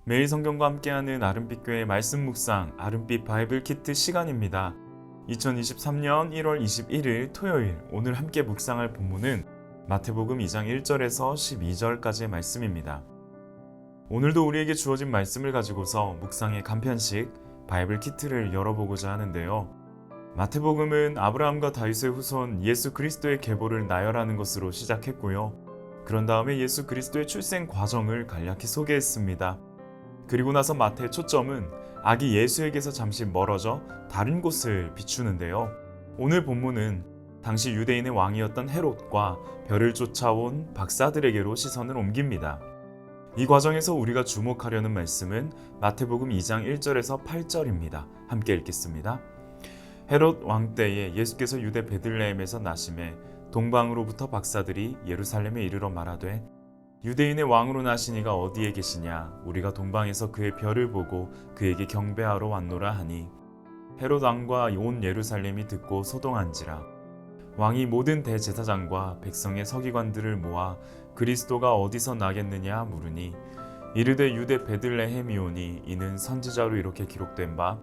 매일 성경과 함께하는 아름빛교회 말씀 묵상 아름빛 바이블 키트 시간입니다. 2023년 1월 21일 토요일 오늘 함께 묵상할 본문은 마태복음 2장 1절에서 12절까지의 말씀입니다. 오늘도 우리에게 주어진 말씀을 가지고서 묵상의 간편식 바이블 키트를 열어보고자 하는데요. 마태복음은 아브라함과 다윗의 후손 예수 그리스도의 계보를 나열하는 것으로 시작했고요. 그런 다음에 예수 그리스도의 출생 과정을 간략히 소개했습니다. 그리고 나서 마태의 초점은 아기 예수에게서 잠시 멀어져 다른 곳을 비추는데요. 오늘 본문은 당시 유대인의 왕이었던 헤롯과 별을 쫓아온 박사들에게로 시선을 옮깁니다. 이 과정에서 우리가 주목하려는 말씀은 마태복음 2장 1절에서 8절입니다. 함께 읽겠습니다. 헤롯 왕 때에 예수께서 유대 베들레헴에서 나심에 동방으로부터 박사들이 예루살렘에 이르러 말하되 유대인의 왕으로 나시니가 어디에 계시냐? 우리가 동방에서 그의 별을 보고 그에게 경배하러 왔노라 하니 헤롯 왕과 온 예루살렘이 듣고 소동한지라. 왕이 모든 대제사장과 백성의 서기관들을 모아 그리스도가 어디서 나겠느냐 물으니 이르되 유대 베들레헴이오니 이는 선지자로 이렇게 기록된 바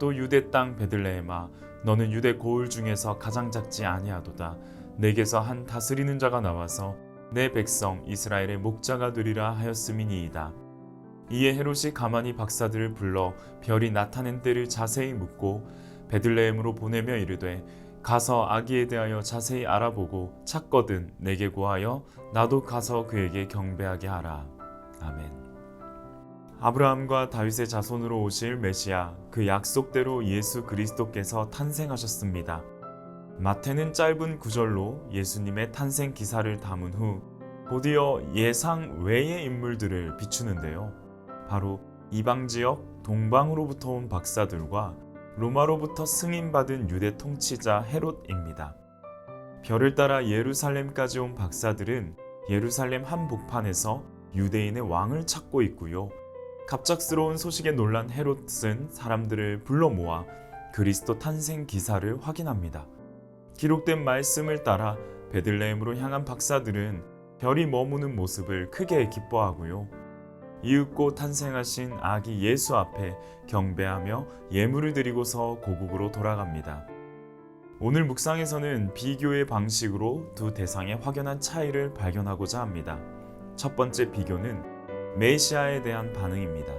또 유대 땅 베들레헴아 너는 유대 고을 중에서 가장 작지 아니하도다. 내게서 한 다스리는 자가 나와서 내 백성 이스라엘의 목자가 되리라 하였음이니이다. 이에 헤롯이 가만히 박사들을 불러 별이 나타낸 때를 자세히 묻고 베들레헴으로 보내며 이르되 가서 아기에 대하여 자세히 알아보고 찾거든 내게 구하여 나도 가서 그에게 경배하게 하라. 아멘. 아브라함과 다윗의 자손으로 오실 메시아, 그 약속대로 예수 그리스도께서 탄생하셨습니다. 마태는 짧은 구절로 예수님의 탄생 기사를 담은 후 곧이어 예상 외의 인물들을 비추는데요. 바로 이방 지역 동방으로부터 온 박사들과 로마로부터 승인받은 유대 통치자 헤롯입니다. 별을 따라 예루살렘까지 온 박사들은 예루살렘 한복판에서 유대인의 왕을 찾고 있고요. 갑작스러운 소식에 놀란 헤롯은 사람들을 불러 모아 그리스도 탄생 기사를 확인합니다. 기록된 말씀을 따라 베들레헴으로 향한 박사들은 별이 머무는 모습을 크게 기뻐하고요. 이윽고 탄생하신 아기 예수 앞에 경배하며 예물을 드리고서 고국으로 돌아갑니다. 오늘 묵상에서는 비교의 방식으로 두 대상의 확연한 차이를 발견하고자 합니다. 첫 번째 비교는 메시아에 대한 반응입니다.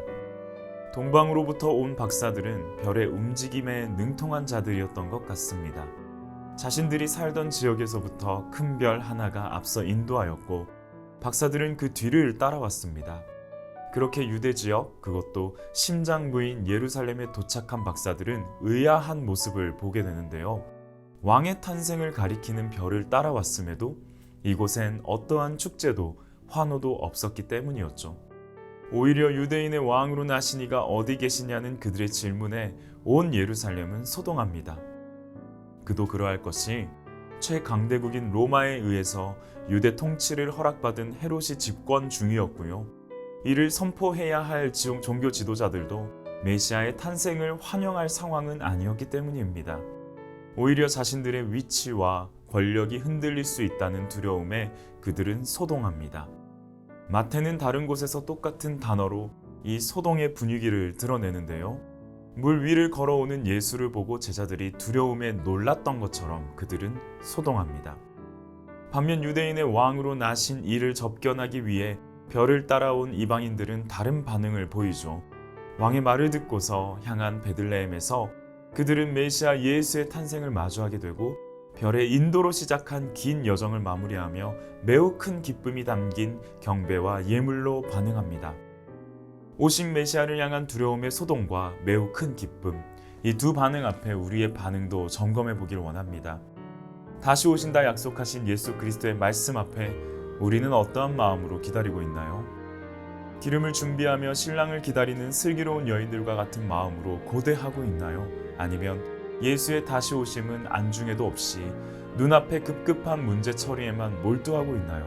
동방으로부터 온 박사들은 별의 움직임에 능통한 자들이었던 것 같습니다. 자신들이 살던 지역에서부터 큰 별 하나가 앞서 인도하였고 박사들은 그 뒤를 따라왔습니다. 그렇게 유대 지역, 그것도 심장부인 예루살렘에 도착한 박사들은 의아한 모습을 보게 되는데요. 왕의 탄생을 가리키는 별을 따라왔음에도 이곳엔 어떠한 축제도 환호도 없었기 때문이었죠. 오히려 유대인의 왕으로 나시니가 어디 계시냐는 그들의 질문에 온 예루살렘은 소동합니다. 그도 그러할 것이 최강대국인 로마에 의해서 유대 통치를 허락받은 헤롯이 집권 중이었고요. 이를 선포해야 할 종교 지도자들도 메시아의 탄생을 환영할 상황은 아니었기 때문입니다. 오히려 자신들의 위치와 권력이 흔들릴 수 있다는 두려움에 그들은 소동합니다. 마태는 다른 곳에서 똑같은 단어로 이 소동의 분위기를 드러내는데요. 물 위를 걸어오는 예수를 보고 제자들이 두려움에 놀랐던 것처럼 그들은 소동합니다. 반면 유대인의 왕으로 나신 이를 접견하기 위해 별을 따라온 이방인들은 다른 반응을 보이죠. 왕의 말을 듣고서 향한 베들레헴에서 그들은 메시아 예수의 탄생을 마주하게 되고 별의 인도로 시작한 긴 여정을 마무리하며 매우 큰 기쁨이 담긴 경배와 예물로 반응합니다. 오신 메시아를 향한 두려움의 소동과 매우 큰 기쁨, 이 두 반응 앞에 우리의 반응도 점검해 보길 원합니다. 다시 오신다 약속하신 예수 그리스도의 말씀 앞에 우리는 어떠한 마음으로 기다리고 있나요? 기름을 준비하며 신랑을 기다리는 슬기로운 여인들과 같은 마음으로 고대하고 있나요? 아니면 예수의 다시 오심은 안중에도 없이 눈앞의 급급한 문제 처리에만 몰두하고 있나요?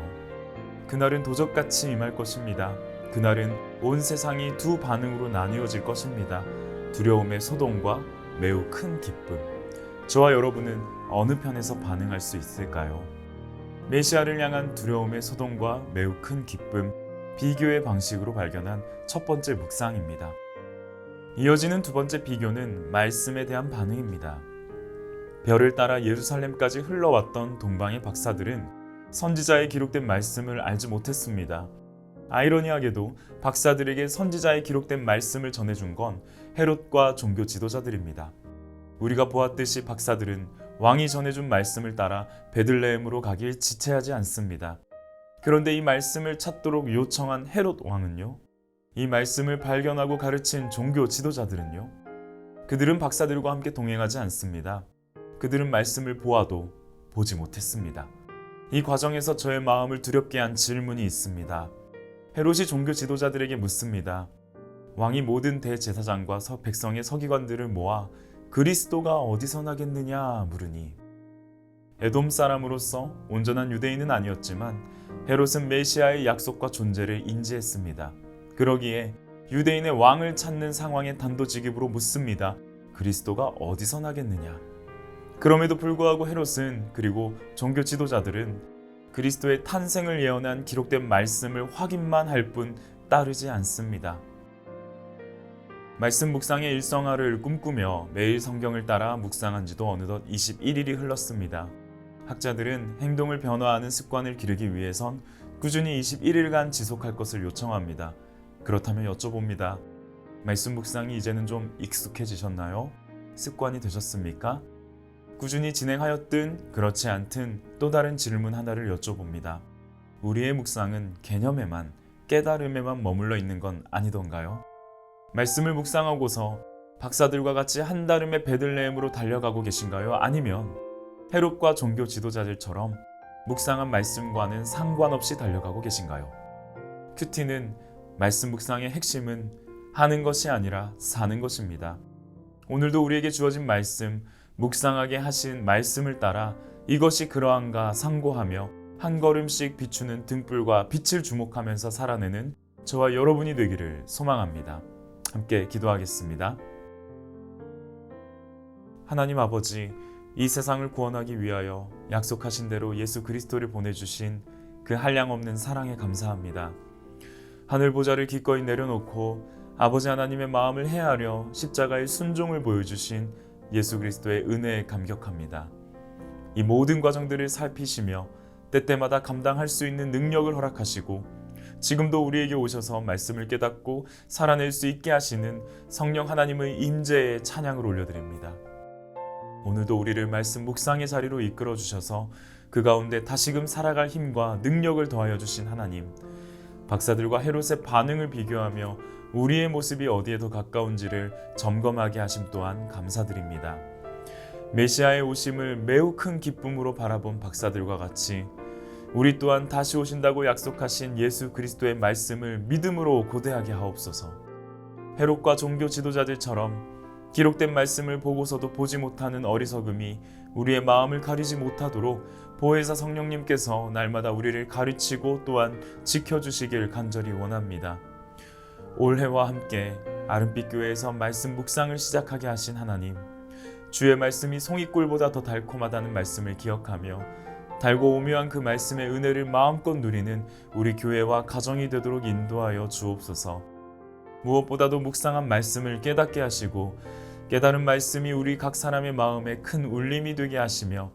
그날은 도적같이 임할 것입니다. 그날은 온 세상이 두 반응으로 나뉘어질 것입니다. 두려움의 소동과 매우 큰 기쁨. 저와 여러분은 어느 편에서 반응할 수 있을까요? 메시아를 향한 두려움의 소동과 매우 큰 기쁨, 비교의 방식으로 발견한 첫 번째 묵상입니다. 이어지는 두 번째 비교는 말씀에 대한 반응입니다. 별을 따라 예루살렘까지 흘러왔던 동방의 박사들은 선지자의 기록된 말씀을 알지 못했습니다. 아이러니하게도 박사들에게 선지자의 기록된 말씀을 전해준 건 헤롯과 종교 지도자들입니다. 우리가 보았듯이 박사들은 왕이 전해준 말씀을 따라 베들레헴으로 가길 지체하지 않습니다. 그런데 이 말씀을 찾도록 요청한 헤롯 왕은요, 이 말씀을 발견하고 가르친 종교 지도자들은요, 그들은 박사들과 함께 동행하지 않습니다. 그들은 말씀을 보아도 보지 못했습니다. 이 과정에서 저의 마음을 두렵게 한 질문이 있습니다. 헤롯이 종교 지도자들에게 묻습니다. 왕이 모든 대제사장과 백성의 서기관들을 모아 그리스도가 어디서 나겠느냐 물으니, 에돔 사람으로서 온전한 유대인은 아니었지만 헤롯은 메시아의 약속과 존재를 인지했습니다. 그러기에 유대인의 왕을 찾는 상황에 단도직입으로 묻습니다. 그리스도가 어디서 나겠느냐? 그럼에도 불구하고 헤롯은, 그리고 종교 지도자들은 그리스도의 탄생을 예언한 기록된 말씀을 확인만 할 뿐 따르지 않습니다. 말씀 묵상의 일상화를 꿈꾸며 매일 성경을 따라 묵상한 지도 어느덧 21일이 흘렀습니다. 학자들은 행동을 변화하는 습관을 기르기 위해선 꾸준히 21일간 지속할 것을 요청합니다. 그렇다면 여쭤봅니다. 말씀 묵상이 이제는 좀 익숙해지셨나요? 습관이 되셨습니까? 꾸준히 진행하였든 그렇지 않든 또 다른 질문 하나를 여쭤봅니다. 우리의 묵상은 개념에만, 깨달음에만 머물러 있는 건 아니던가요? 말씀을 묵상하고서 박사들과 같이 한달음에 베들레헴으로 달려가고 계신가요? 아니면 헤롯과 종교 지도자들처럼 묵상한 말씀과는 상관없이 달려가고 계신가요? 큐티는 말씀 묵상의 핵심은 하는 것이 아니라 사는 것입니다. 오늘도 우리에게 주어진 말씀, 묵상하게 하신 말씀을 따라 이것이 그러한가 상고하며 한 걸음씩 비추는 등불과 빛을 주목하면서 살아내는 저와 여러분이 되기를 소망합니다. 함께 기도하겠습니다. 하나님 아버지, 이 세상을 구원하기 위하여 약속하신 대로 예수 그리스도를 보내주신 그 한량없는 사랑에 감사합니다. 하늘 보좌를 기꺼이 내려놓고 아버지 하나님의 마음을 헤아려 십자가의 순종을 보여주신 예수 그리스도의 은혜에 감격합니다. 이 모든 과정들을 살피시며 때때마다 감당할 수 있는 능력을 허락하시고 지금도 우리에게 오셔서 말씀을 깨닫고 살아낼 수 있게 하시는 성령 하나님의 임재에 찬양을 올려드립니다. 오늘도 우리를 말씀 묵상의 자리로 이끌어 주셔서 그 가운데 다시금 살아갈 힘과 능력을 더하여 주신 하나님, 박사들과 헤롯의 반응을 비교하며 우리의 모습이 어디에 더 가까운지를 점검하게 하심 또한 감사드립니다. 메시아의 오심을 매우 큰 기쁨으로 바라본 박사들과 같이 우리 또한 다시 오신다고 약속하신 예수 그리스도의 말씀을 믿음으로 고대하게 하옵소서. 헤롯과 종교 지도자들처럼 기록된 말씀을 보고서도 보지 못하는 어리석음이 우리의 마음을 가리지 못하도록 보혜사 성령님께서 날마다 우리를 가르치고 또한 지켜주시길 간절히 원합니다. 올해와 함께 아름빛 교회에서 말씀 묵상을 시작하게 하신 하나님, 주의 말씀이 송이꿀보다 더 달콤하다는 말씀을 기억하며 달고 오묘한 그 말씀의 은혜를 마음껏 누리는 우리 교회와 가정이 되도록 인도하여 주옵소서. 무엇보다도 묵상한 말씀을 깨닫게 하시고 깨달은 말씀이 우리 각 사람의 마음에 큰 울림이 되게 하시며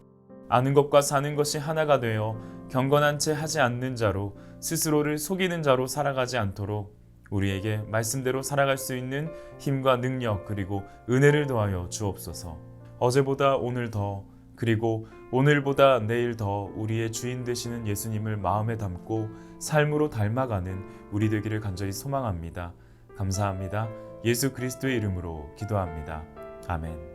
아는 것과 사는 것이 하나가 되어 경건한 채 하지 않는 자로 스스로를 속이는 자로 살아가지 않도록 우리에게 말씀대로 살아갈 수 있는 힘과 능력 그리고 은혜를 더하여 주옵소서. 어제보다 오늘 더 그리고 오늘보다 내일 더 우리의 주인 되시는 예수님을 마음에 담고 삶으로 닮아가는 우리 되기를 간절히 소망합니다. 감사합니다. 예수 그리스도의 이름으로 기도합니다. 아멘.